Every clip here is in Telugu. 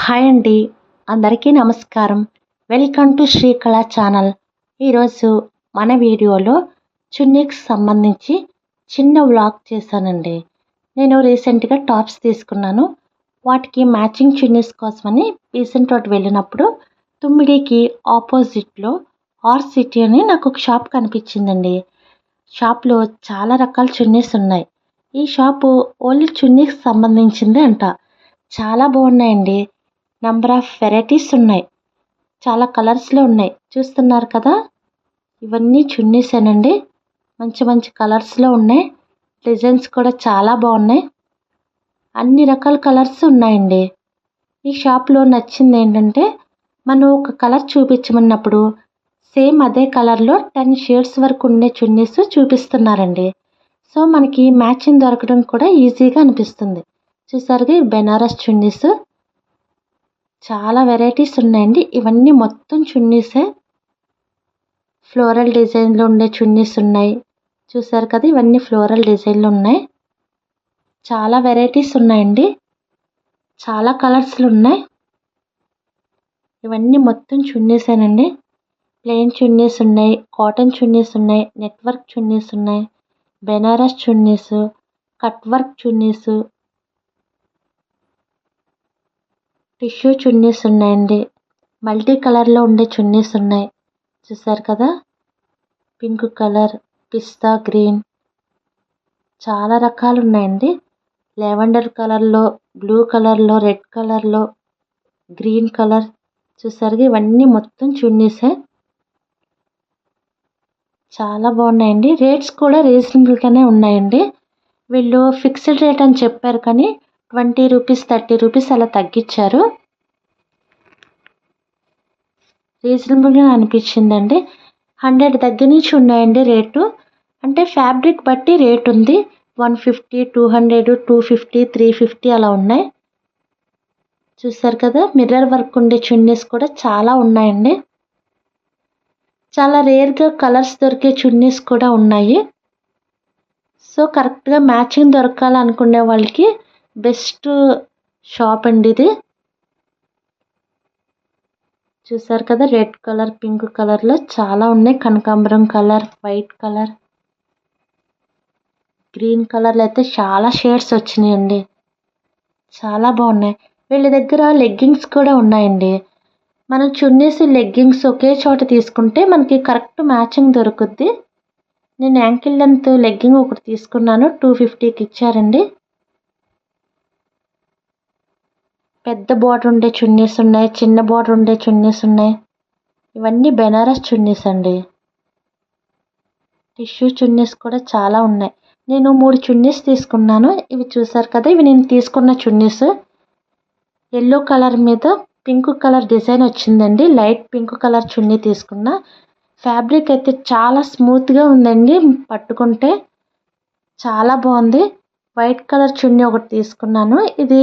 హాయ్ అండి, అందరికీ నమస్కారం. Welcome to Srikala channel. ఈరోజు మన వీడియోలో చున్నీకి సంబంధించి చిన్న వ్లాగ్ చేశానండి. నేను రీసెంట్గా టాప్స్ తీసుకున్నాను. వాటికి మ్యాచింగ్ చున్నీస్ కోసమని పీసెంట్ రోడ్ వెళ్ళినప్పుడు తుమ్మిడికి ఆపోజిట్లో ఆర్ సిటీ అని నాకు ఒక షాప్ కనిపించిందండి. షాప్లో చాలా రకాల చున్నీస్ ఉన్నాయి. ఈ షాపు ఓన్లీ చున్నీకి సంబంధించిందే అంట. చాలా బాగున్నాయండి. నంబర్ ఆఫ్ వెరైటీస్ ఉన్నాయి. చాలా కలర్స్లో ఉన్నాయి. చూస్తున్నారు కదా, ఇవన్నీ చున్నీసేనండి. మంచి మంచి కలర్స్లో ఉన్నాయి. డిజైన్స్ కూడా చాలా బాగున్నాయి. అన్ని రకాల కలర్స్ ఉన్నాయండి. ఈ షాప్లో నచ్చింది ఏంటంటే, మనం ఒక కలర్ చూపించమన్నప్పుడు సేమ్ అదే కలర్లో 10 షేడ్స్ వరకు ఉండే చున్నీస్ చూపిస్తున్నారండి. సో మనకి మ్యాచింగ్ దొరకడం కూడా ఈజీగా అనిపిస్తుంది. చూసారుగా, బెనారస్ చున్నీస్ చాలా వెరైటీస్ ఉన్నాయండి. ఇవన్నీ మొత్తం చున్నీసే. ఫ్లోరల్ డిజైన్లో ఉండే చున్నీస్ ఉన్నాయి. చూసారు కదా, ఇవన్నీ ఫ్లోరల్ డిజైన్లో ఉన్నాయి. చాలా వెరైటీస్ ఉన్నాయండి. చాలా కలర్స్లు ఉన్నాయి. ఇవన్నీ మొత్తం చున్నీసేనండి. ప్లెయిన్ చున్నీస్ ఉన్నాయి, కాటన్ చున్నీస్ ఉన్నాయి, నెట్వర్క్ చున్నీస్ ఉన్నాయి, Banaras chunnis, cut work chunnis, tissue chunnis ఉన్నాయండి. మల్టీ కలర్లో ఉండే చున్నీస్ ఉన్నాయి. చూసారు కదా, పింక్ కలర్, పిస్తా గ్రీన్, చాలా రకాలు ఉన్నాయండి. లెవెండర్ కలర్లో, బ్లూ కలర్లో, రెడ్ కలర్లో, గ్రీన్ కలర్. చూసారుగా, ఇవన్నీ మొత్తం చున్నీసే. చాలా బాగున్నాయండి. రేట్స్ కూడా రీజనబుల్గానే ఉన్నాయండి. వీళ్ళు ఫిక్స్డ్ రేట్ అని చెప్పారు, కానీ 20 రూపీస్ 30 రూపీస్ అలా తగ్గించారు. రీజనబుల్గా అనిపించిందండి. 100 దగ్గర నుంచి ఉన్నాయండి రేటు. అంటే ఫ్యాబ్రిక్ బట్టి రేట్ ఉంది. 150, 200, 250, 350 అలా ఉన్నాయి. చూసారు కదా, మిర్రర్ వర్క్ ఉండే చున్నీస్ కూడా చాలా ఉన్నాయండి. చాలా రేర్గా కలర్స్ దొరికే చున్నీస్ కూడా ఉన్నాయి. సో కరెక్ట్గా మ్యాచింగ్ దొరకాలనుకునే వాళ్ళకి బెస్ట్ షాప్ అండి ఇది. చూసారు కదా, రెడ్ కలర్, పింక్ కలర్లో చాలా ఉన్నాయి. కనకాంబరం కలర్, వైట్ కలర్, గ్రీన్ కలర్లో అయితే చాలా షేడ్స్ వచ్చినాయండి. చాలా బాగున్నాయి. వీళ్ళ దగ్గర లెగ్గింగ్స్ కూడా ఉన్నాయండి. మనం చున్నీస్, లెగ్గింగ్స్ ఒకే చోట తీసుకుంటే మనకి కరెక్ట్ మ్యాచింగ్ దొరుకుద్ది. నేను యాంకిల్ లెంత్ లెగ్గింగ్ ఒకటి తీసుకున్నాను. 250కి ఇచ్చారండి. పెద్ద బార్డర్ ఉండే చున్నీస్ ఉన్నాయి, చిన్న బార్డర్ ఉండే చున్నీస్ ఉన్నాయి. ఇవన్నీ బెనారస్ చున్నీస్ అండి. టిష్యూ చున్నీస్ కూడా చాలా ఉన్నాయి. నేను 3 చున్నీస్ తీసుకున్నాను. ఇవి చూసారు కదా, ఇవి నేను తీసుకున్న చున్నీస్. ఎల్లో కలర్ మీద పింక్ కలర్ డిజైన్ వచ్చిందండి. లైట్ పింక్ కలర్ చున్నీ తీసుకున్నా. ఫ్యాబ్రిక్ అయితే చాలా స్మూత్గా ఉందండి. పట్టుకుంటే చాలా బాగుంది. వైట్ కలర్ చున్నీ ఒకటి తీసుకున్నాను. ఇది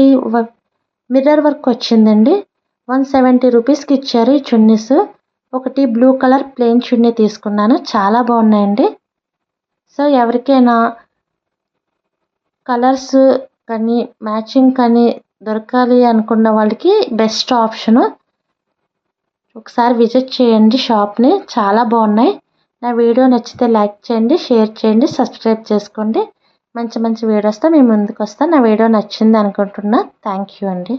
మిర్రర్ వర్క్ వచ్చిందండి. 170 రూపీస్కి ఇచ్చారు ఈ చున్నీస్. ఒకటి బ్లూ కలర్ ప్లెయిన్ చున్నీ తీసుకున్నాను. చాలా బాగున్నాయండి. సో ఎవరికైనా కలర్స్ కానీ మ్యాచింగ్ కానీ దొరకాలి అనుకున్న వాళ్ళకి బెస్ట్ ఆప్షను. ఒకసారి విజిట్ చేయండి షాప్ని. చాలా బాగున్నాయి. నా వీడియో నచ్చితే లైక్ చేయండి, షేర్ చేయండి, సబ్స్క్రైబ్ చేసుకోండి. మంచి మంచి వీడియోస్తో మీ ముందుకు వస్తాను. నా వీడియో నచ్చింది అనుకుంటున్నా. థ్యాంక్ యూ అండి.